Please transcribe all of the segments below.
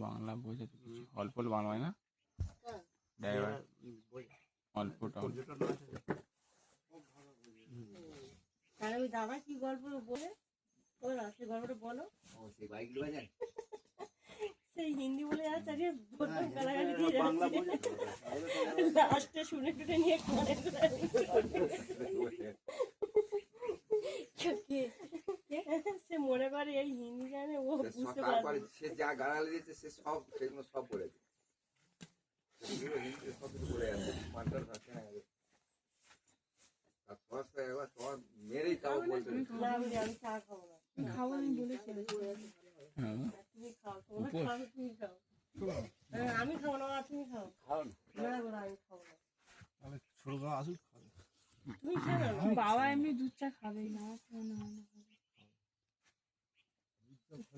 বাংলা বোঝে অল্প বাংলা হয় না অল্পটা তাহলে ওই দাদা কি গল্প বলে সে গল্পটা বলো সেই হিন্দি বলে যাচ্ছে গালাগালি দিয়ে যাচ্ছে লাস্টে শুনে টুনে নিয়ে সে মনে করে এই হিন্দি জানে ও বুঝতে পারে সে যা গালাগালি দিচ্ছে সে সব সেগুলো সব বলেছে সব কিছু বলে যাচ্ছে মানটার থাকে না মেরেই তাও বলতে আমি চা খাবো না খাবো আমি বলেছি তুমি খাও তোমরা খাও তুমি খাও আমি খাবো না তুমি খাও খাও না আমি খাবো না ছোট বাবা আসুক তুমি খেয়ে নাও বাবা এমনি দুধ চা খাবেই না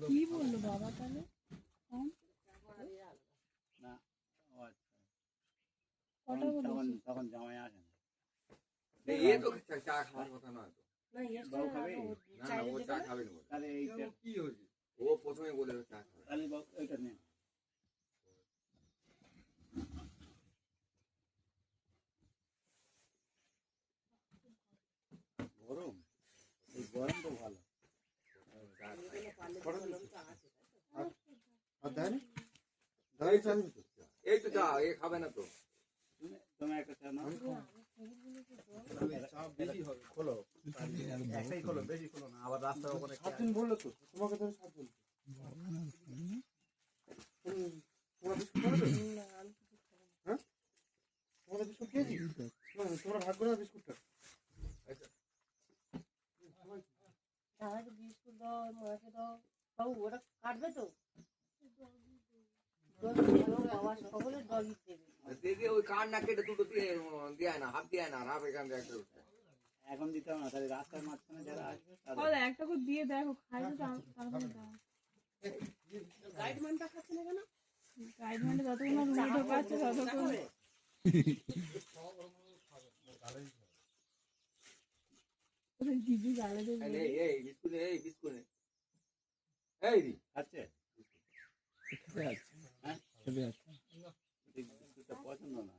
কি বললো বাবা তাহলে তখন জামাই আসে না তো চা খাওয়ার কথা নয় তো ও চা খাবে না তাহলে এইটা কি হয়েছে ও প্রথমে বলে চা খাবে তাহলে ওইটা নেই গরম এই গরম তো ভালো এই তো চা এ খাবে না তো তুমি একটা চা নাও চা বেশি হবে খোলো একটাই খোলো বেশি খোলো না আবার রাস্তার ওখানে সাতজন বললো তো তোমাকে ধরে সাতজন তোমরা বিস্কুট খাবে হ্যাঁ তোমরা বিস্কুট খেয়েছি তোমরা ভাগ করে বিস্কুটটা দাদাকে বিস্কুট দাও মাকে দাও বাবু ওটা কাটবে তো সকলের ডগি দেবে ওই কার না কেটে দুটো দিয়ে দেয় না হাফ দেয় না হাফ এখান থেকে একটা এখন দিতে হবে না তাহলে রাস্তার মাঝখানে যারা আসবে একটা করে দিয়ে দেখো খাই তো তারপরে দাও গাইডম্যানটা খাচ্ছে না কেন গাইডম্যানটা যতক্ষণ না রুটি ঢোকাচ্ছে ততক্ষণ দিদি গালে দেবে এই বিস্কুট এই বিস্কুট এই দি আছে হ্যাঁ পছন্দ না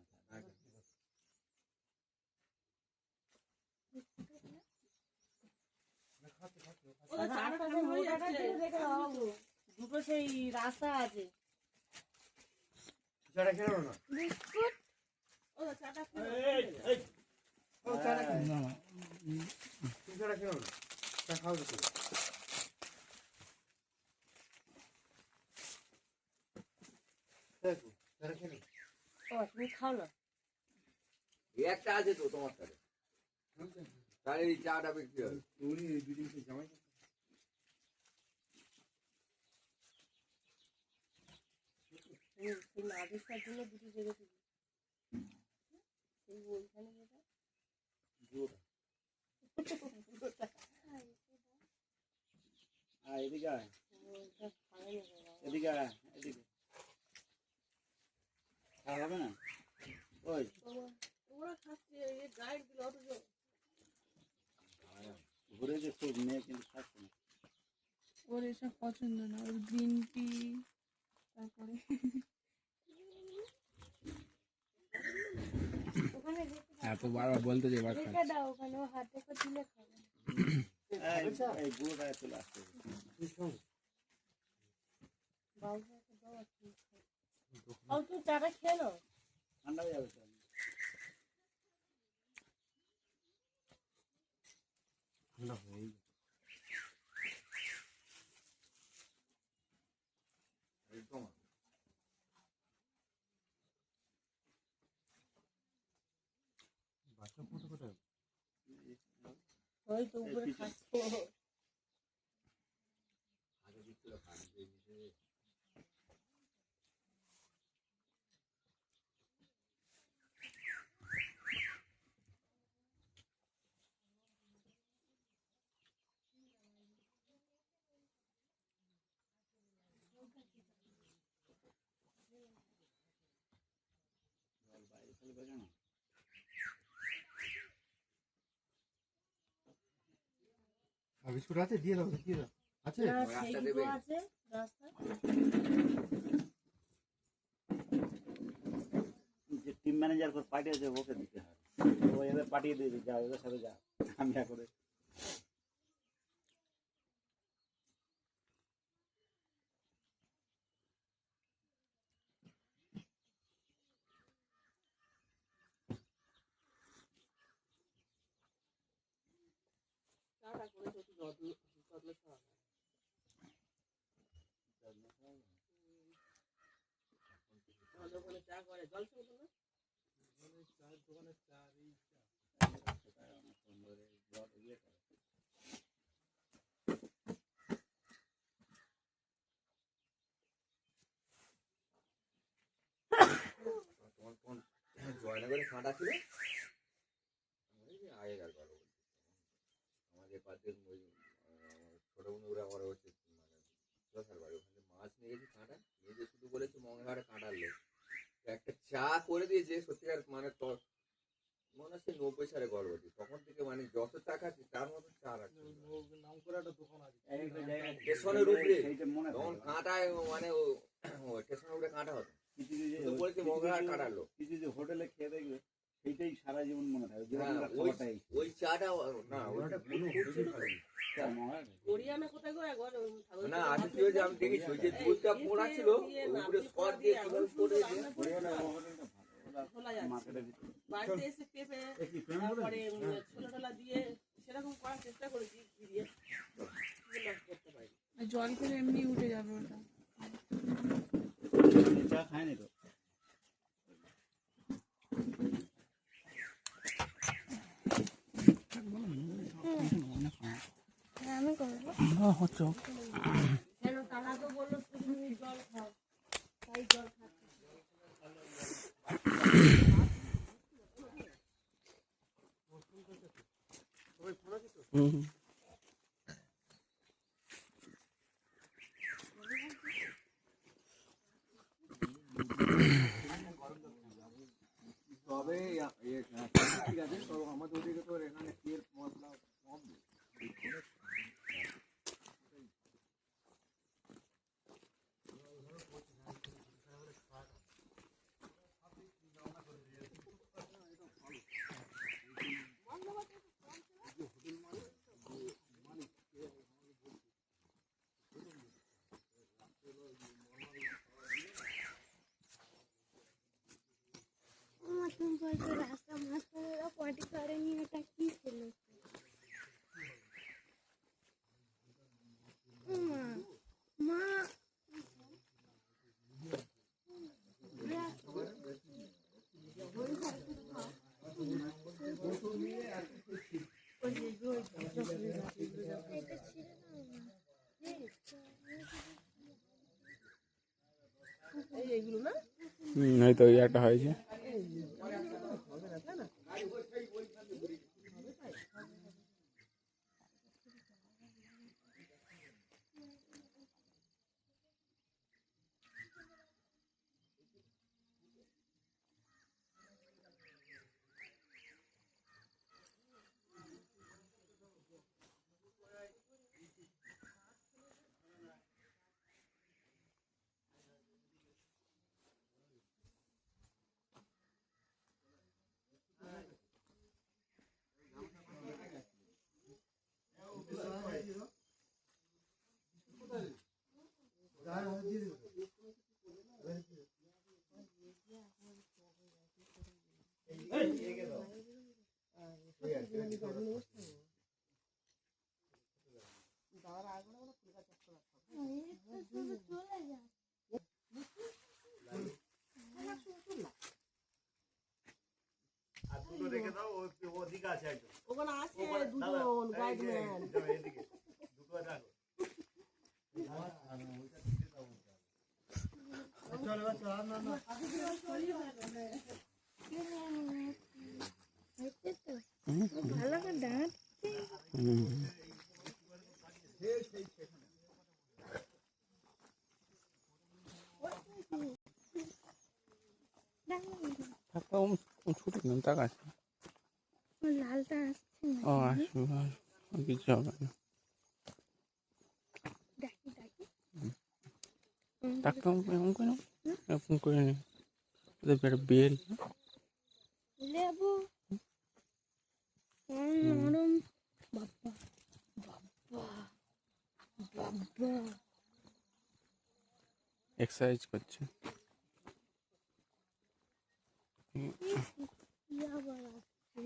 দুটো সেই রাস্তা আছে চাটা খেলো না বিস্কুট চাটা খেলো না চা খাও তো তুমি খাও না একটা আছে তো তোমার সাথে তাহলে এই চাটা বিক্রি হবে উনি দুদিন জামাই আদেশটার জন্য দুটো জেগেছি সেই ওইখানে যেটা এদিকে এদিকে এদিকে হবে না ওই ওরা খাচ্ছে গাইড দিল অথচ ঘুরে যে খুব মেয়ে কিন্তু খাচ্ছে না ওর এসব পছন্দ না ওর গ্রিন টি তারপরে এত বারবার বলতে যে এবার রেখে দাও ওখানে ও হাতে করে দিলে খাবে এই গুঁড়োটা চলে আসছে তুমি চাটা খেয়ে নাও ঠান্ডা হয়ে যাবে ঠান্ডা হয়ে একদম বাচ্চা কোথায় কোথায় ওই তো উপরে খাচ্ছে আগে দিচ্ছিল খালি বাজে না। আর বিস্কুট আছে দিয়ে দাও দিয়ে দাও আছে না রাস্তা সেই দেবে। তো আছে রাস্তা যে টিম ম্যানেজার করে পাঠিয়েছে ওকে দিতে হবে, ও এদের পাঠিয়ে দিয়েছে, যা ওদের সাথে যা, আমি করে চাটা করে যদি যত্ন খাওয়া আমাদের ওখানে চা করে জল খেলো না তোমার কোন জয়নগরে কাঁটা ছিল আগেকার কথা বলছি। আমাদের পাশের ওই ছোট বন্ধুরা আমার হচ্ছে মানে দশার বাড়ি, ওখানে মাছ নিয়ে গেছি কাঁটা নিয়ে যে শুধু বলেছে মঙ্গলহাটে কাঁটার লোক একটা চা করে দিয়েছে সত্যিকার মানে মনে হচ্ছে 90 সালে গর্ভবতী, তখন থেকে মানে যত চা খাচ্ছি তার মতো চা রাখছি নাম করে একটা দোকান আছে স্টেশনের উপরে সেইটা মনে তখন থাকে। কাঁটায় মানে স্টেশনের উপরে কাঁটা হতো কিছু কিছু শুধু বলেছে মঙ্গলহাট কাঁটার লোক। কিছু কিছু হোটেলে খেয়ে দেখবে সেইটাই সারা জীবন মনে থাকে, যে হ্যাঁ, আমরা খাবারটাই ওই চাটা না ওইটা হরিয়ানা কোথায় গো একবার না আজ কি হয়েছে আমি দেখেছি ওই যে দুধটা পোড়া ছিল উপরে সর দিয়ে কিভাবে পড়ে দিয়েছে হরিয়ানা হোটেলটা ভালো, খোলা যাচ্ছে মার্কেটের ভিতরে। বাড়িতে এসে পেঁপে তারপরে ছোলা টোলা দিয়ে সেরকম করার চেষ্টা করেছি ফিরিয়ে করতে পারি আর জল খেলে এমনি উঠে যাবে ওটা। চা খায়নি তো আমি করবো। কেন তারা তো বললো শুধু জল খাও তাই জল খাচ্ছি তবে ঠিক আছে তো আমাদের ওদিকে তো এখানে তেল মশলা কম দেয়। तुम बोलते रास्ता मस्त होगा पॉटी करेंगे बेटा की खेलो माँ माँ এইগুলো না হয়তো ওই একটা হয়েছে। আর দুটো রেখে দাও, ওদিকে আছে একজন ওখানে আছে দুজন দাদা, গাইডম্যান এদিকে দুটো রাখো। চলো চলো না না ভালো করে দাঁত থাকতাম তাক আছে। ওই লালটা আসছে না। ও আসবে আর কিছু হবে না। ডাকি ডাকি ডাক্তার এমন করে এরকম করে নি একটা বেল লেবু নরম। বাবা বাবা বাবা এক্সারসাইজ করছে। কি আবার আসছে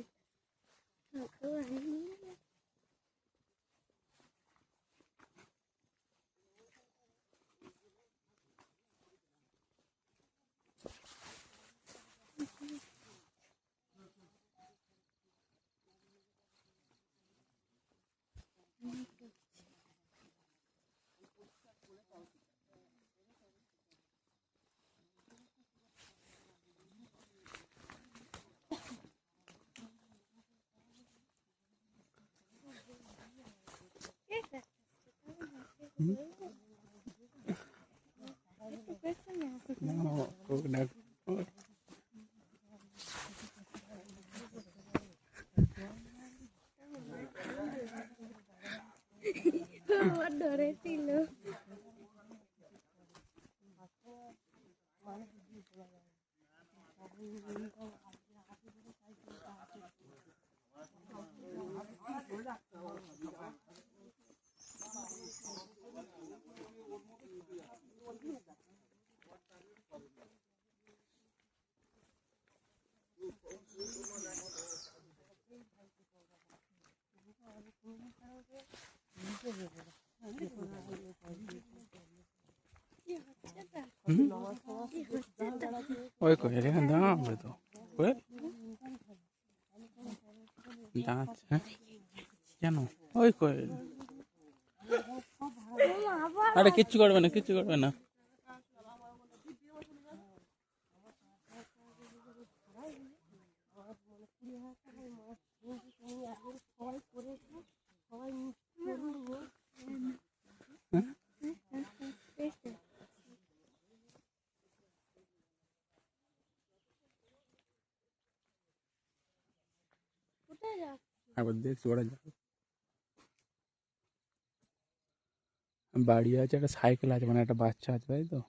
তো আমি আমার ধরেছিল। ওই কই এখানে দাঁড়াবে তো ওই দাঁড়াচ্ছে কেন ওই কই আরে কিচ্ছু করবে না কিচ্ছু করবে না। কোথায় যাও? আবার দেখছি ওরা যাবে বাড়ি আছে একটা সাইকেল আছে মানে একটা বাচ্চা আছে তাই তো।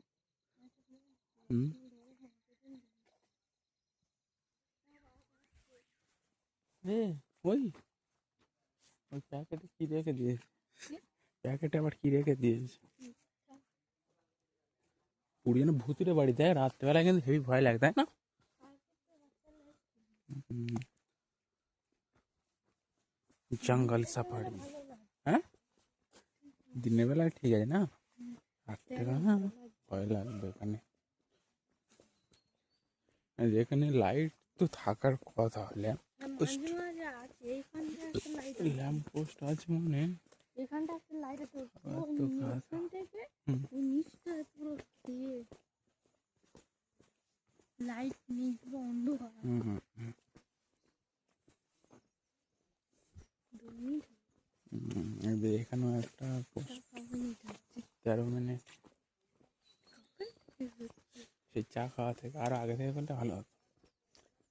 হুম ওই ওই প্যাকেটে কি রেখে দিয়েছে প্যাকেটে আবার কি রেখে দিয়েছে পুরো যেন ভূতুরে বাড়ি দেয় রাত্রেবেলায় কিন্তু হেভি ভয় লাগে তাই না। জঙ্গল সাফারি হ্যাঁ দিনের বেলায় ঠিক আছে না রাত্রেবেলা না ভয় লাগবে এখানে যেখানে লাইট তো থাকার কথা মাঝে মাঝে আছে এইখানটা একটা লাইট ল্যাম্প পোস্ট আছে মানে এখানটা একটা লাইট আছে তো কাজ এখান থেকে হুম। ওই নিচটা পুরো দিয়ে লাইট নেই পুরো অন্ধকার। হুম হুম হুম 2 মিনিট এখানেও একটা পোস্ট 13 মিনিট সেই চা খাওয়া থেকে আরো আগে থেকে বলতে ভালো হতো।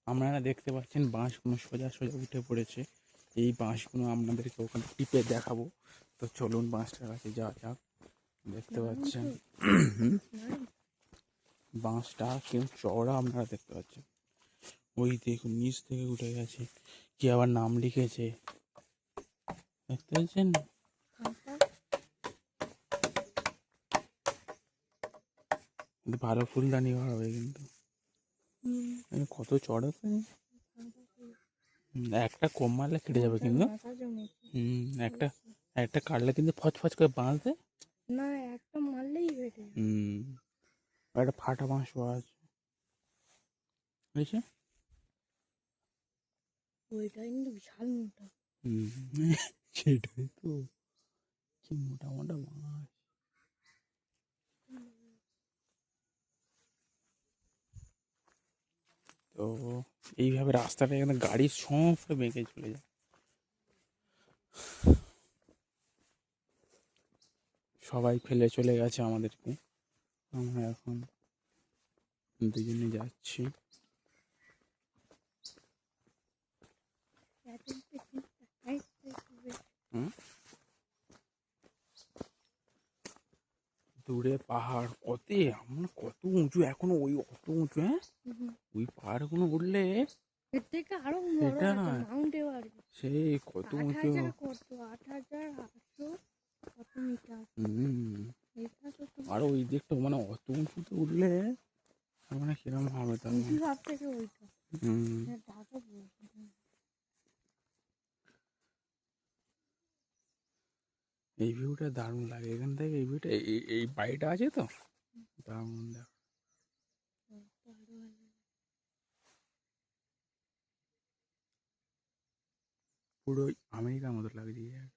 আপনারা দেখতে পাচ্ছেন বাঁশগুলো সোজা সোজা উঠে পড়েছে এই বাঁশগুলো আপনাদেরকে ওখানে টিপে দেখাবো তো চলুন বাঁশটার কাছে যাওয়া যাক। দেখতে পাচ্ছেন বাঁশটা কিন্তু চওড়া আপনারা দেখতে পাচ্ছেন ওই দেখুন নিচ থেকে উঠে গেছে কি আবার নাম লিখেছে দেখতে পাচ্ছেন। কিন্তু ভালো ফুলদানি হবে কিন্তু কত চড়া একটা কম মারলে কেটে যাবে কিন্তু একটা একটা কাটলে কিন্তু ফচফচ করে বাঁধবে না একটা মারলেই বেটে একটা ফাটা বাঁশ আছে বুঝেছে ওইটা কিন্তু বিশাল মোটা। সেটাই তো কি মোটা মোটা বাঁশ তো এইভাবে রাস্তাটা এখানে গাড়ির সব বেঁকে চলে যায় সবাই ফেলে চলে গেছে আমাদেরকে আমরা এখন দুজনে যাচ্ছি হুম, দূরে পাহাড় কত, আমরা কত উঁচু এখনো, ওই অত উঁচু, হ্যাঁ ওই পাহাড়গুলো উঠলে এর থেকে আরো বড় এটা আছে মাউন্ট এভারেস্ট। সে কত 8,000 উঁচু। কত 8,800 কত মিটার। হুম, এটা তো আর ওই দিকটা মানে অত উঁচুতে উঠলে তার মানে কিরম হবে তার উঁচু সব থেকে ওইটা। হুম, দাদা বলছে এই ভিউটা দারুণ লাগে এখান থেকে, এই ভিউটা এই বাড়িটা আছে তো দারুণ দেখ। পুরো আমেরিকার মতো লাগছে এই জায়গাটা।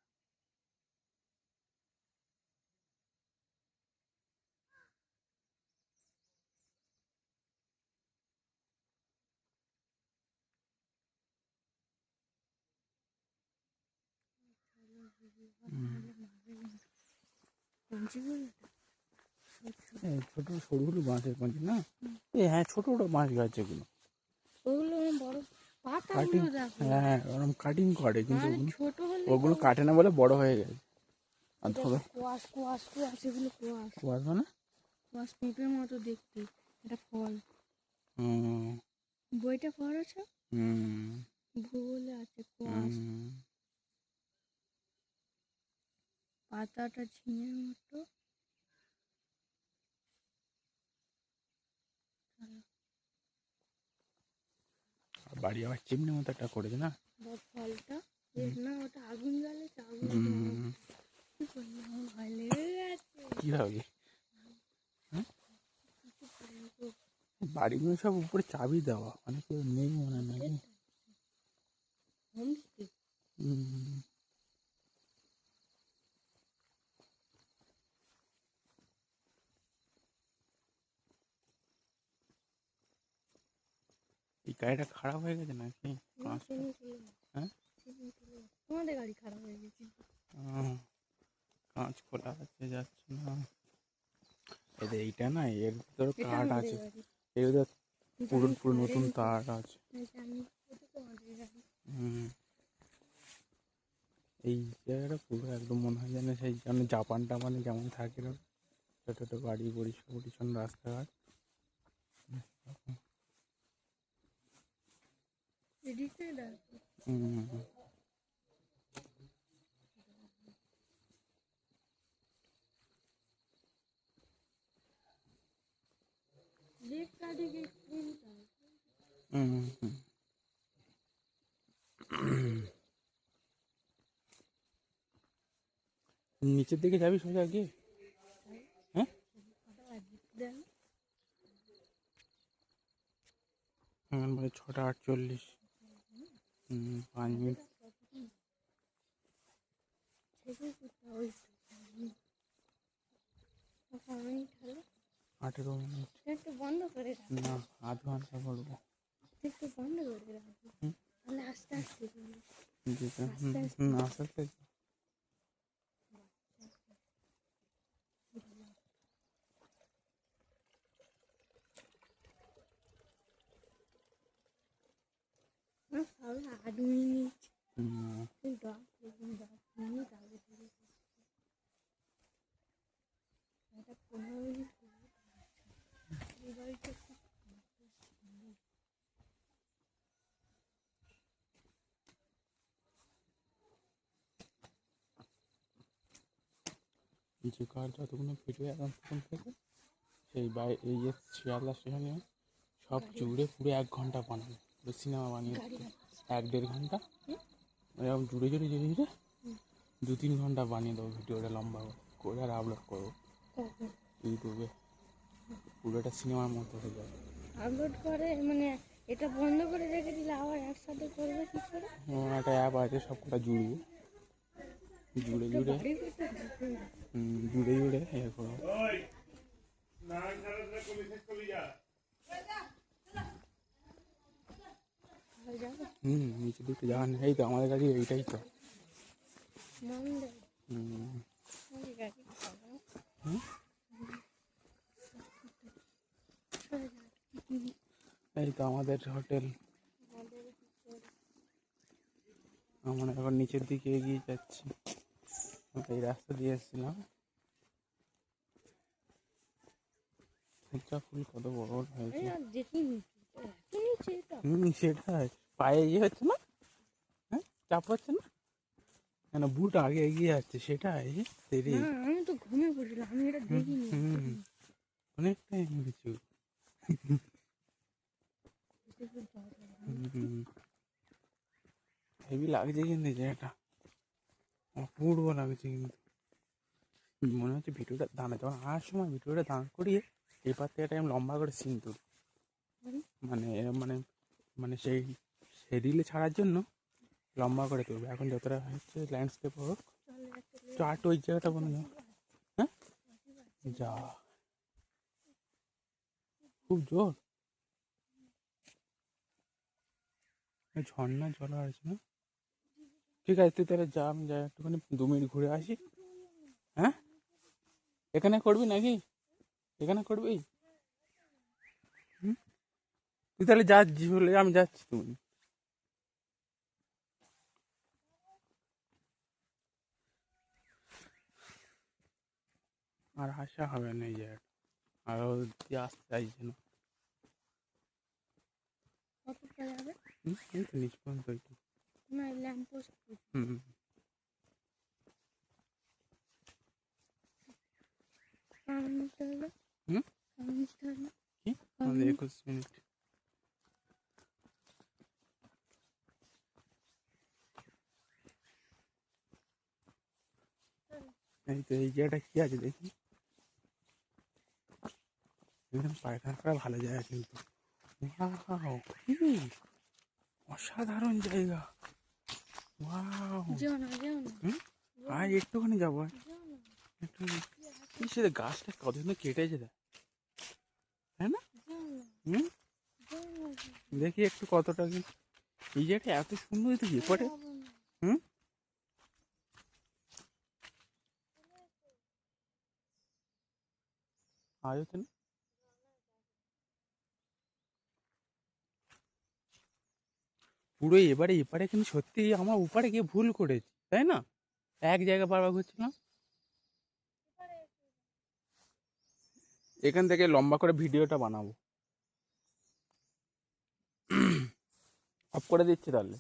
এই ছোট সরু সরু বাঁশের কঞ্চি না, এই হ্যাঁ ছোট ছোট বাঁশ গাছ যেগুলো ওগুলো বড় কাটিং, পাতাগুলো দেখো। হ্যাঁ ওরকম কাটিং করে কিন্তু মানে ওগুলো, ছোট হলে ওগুলো কাটে না বলে বড় হয়ে গেছে। আর এটা ধরো কোয়াশ কোয়াশ কোয়াশ এগুলো কোয়াশ কুয়াশ মানে কোয়াশ পেঁপের মতো দেখতে। এটা ফল। হুম বইটা পড়েছো? হুম ভূগোলে আছে কোয়াশ। হুম, পাতাটা ঝিঙের মতো। আর বাড়ি আবার চিমনি মতো একটা করেছে না। ফলটা না ওটা আগুন জ্বালেছে আগুন হুম, কি করলি আমার ভয় লেগে গেছে। কি ভাবি বাড়িগুলো সব উপরে চাবি দেওয়া, মানে কেউ নেই মনে হয় নাকি। হোমস্টে। হুম, এই গাড়িটা খারাপ হয়ে গেছে নাকি কাঁচটা? হ্যাঁ তোমাদের গাড়ি খারাপ হয়ে গেছে। কাঁচ খোলা আছে যাচ্ছে না। এই এইটা না এর ভিতরে এটা কাঠ আমাদের আছে, গাড়ি। এর ভিতরে পুরো জানি পুরো নতুন কারেন্ট তার আছে। জানি এটা তোমাদের গাড়ি। হুম, এই জায়গাটা পুরো একদম মনে হয় যেন সেই যেমন জাপান টাপানে যেমন থাকে না, ছোটো ছোটো বাড়ি পরিষ্কার পরিচ্ছন্ন রাস্তাঘাট। এদিকে দেখো। হুম, লেকটা দিকে কোনটা? হুম, হুম। নিচের দিকে যাবি সোজা গিয়ে, হ্যাঁ দেখ এখন ভাই 6:48। 5 মিনিট। সেগুলো কোথায় ওই আমি তাহলে 18 মিনিট একটু বন্ধ করে রাখো। না, আধ ঘন্টা করবো। একটু বন্ধ করে রাখো তাহলে আস্তে আস্তে করবো। যেটা আস্তে আস্তে। আস্তে আস্তে তাহলে 8 মিনিট 10 মিনিট আগে থেকে এটা 15 মিনিট এই বাড়িটা খুব যে কার যতগুলো ভিডিও এখন তখন থেকে সেই এই যে শিয়ালদা স্টেশনে সব জুড়ে পুরো 1 ঘন্টা বানানো, পুরো সিনেমা বানিয়ে 1-1.5 ঘন্টা এরকম জুড়ে জুড়ে জুড়ে জুড়ে 2-3 ঘন্টা বানিয়ে দেবো ভিডিওটা লম্বা করে আর আপলোড করবো ইউটিউবে, পুরোটা সিনেমার মতো হয়ে যাবে। আপলোড করে মানে এটা বন্ধ করে রেখে দিলে আবার একসাথে করবে কি করে? একটা অ্যাপ আছে সব কটা জুড়বো, জুড়ে জুড়ে জুড়ে জুড়ে এ করবো। নিচের দিকে যাওয়ার নেই, এই তো আমাদের গাড়ি এইটাই তো। এই তো আমাদের হোটেল। আমরা এখন নিচের দিকে এগিয়ে যাচ্ছি। এই রাস্তা দিয়ে এসেছিলাম। ফুল কত বড় বড় হয়েছে। আমি আর দেখিনি এত নিচে এটা সেটাই পায়ে ইয়ে হচ্ছে না, হ্যাঁ চাপ হচ্ছে না কেন, বুট আগে এগিয়ে যাচ্ছে সেটাই দেরি। না আমি তো ঘুমিয়ে পড়ছিলাম, আমি এটা দেখিনি। অনেকটাই কিছু হেভি লাগছে কিন্তু জায়গাটা, অপূর্ব লাগছে কিন্তু। মনে হচ্ছে ভিডিওটা দাঁড়া, যখন আসার সময় ভিডিওটা দাঁড় করিয়ে এবার থেকে টাইম লম্বা করে সিন তুল, মানে মানে মানে সেই রিলে ছাড়ার জন্য লম্বা করে তুলবে। এখন যতটা হচ্ছে ল্যান্ডস্কেপ হোক, তো আট ওই জায়গাটা বন্ধ। হ্যাঁ যা খুব জোর ঝর্ণা জল আছে না। ঠিক আছে তুই তাহলে যা, আমি যাই একটুখানি 2 মিনিট ঘুরে আসি। হ্যাঁ এখানে করবি নাকি, এখানে করবি? তুই তাহলে যা, বলে আমি যাচ্ছি তুমি। আর আসা হবে না এই জায়গাটা, আরও দিয়ে আসতে চাইছে না। কতটা যাবে এই তো নিচ পর্যন্ত ওইটু। না ল্যাম্প পোস্ট হুম কারণটা হলো হুম কারণটা হলো কি আমাদের 21 মিনিট। এই তো এই জায়গাটা কি আছে দেখি, একদম পায়খানা করা ভালো জায়গা কিন্তু। ওয়াও, অসাধারণ জায়গা। ওয়াও, যেও না আর একটুখানি যাবো, যেও না একটুখানি। কি সেটা গাছটা কতদিন কেটেছে দেখ, তাই না? যেও না হুম যেও না দেখি একটু কতটা কি এই জায়গাটা এত সুন্দর হয়েছে কি পরে। যাবো না। হুম আজ হচ্ছে না পুরো এবারে এপারে, কিন্তু সত্যি আমার ওপারে গিয়ে ভুল করেছি তাই না, এক জায়গা বারবার ঘুরছিলাম। এখান থেকে লম্বা করে ভিডিওটা বানাবো, অফ করে দিচ্ছি তাহলে।